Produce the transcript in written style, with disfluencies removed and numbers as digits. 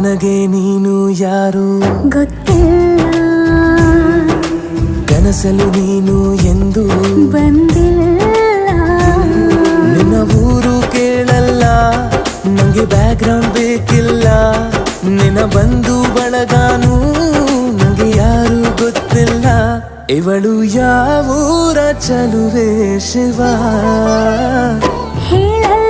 ನನಗೆ ನೀನು ಯಾರು ಗೊತ್ತಿಲ್ಲ, ಕನಸಲು ನೀನು ಎಂದು ಬಂದಿಲ್ಲ. ನಿನ್ನ ಊರು ಕೇಳಲ್ಲ, ನಂಗೆ ಬ್ಯಾಕ್ಗ್ರೌಂಡ್ ಬೇಕಿಲ್ಲ. ನಿನ್ನ ಬಂಧು ಬಳಗಾನು ನಂಗೆ ಯಾರು ಗೊತ್ತಿಲ್ಲ. ಇವಳು ಯಾವೂರ ಚಲುವೆ ಶಿವ ಹೇಳಲ್ಲ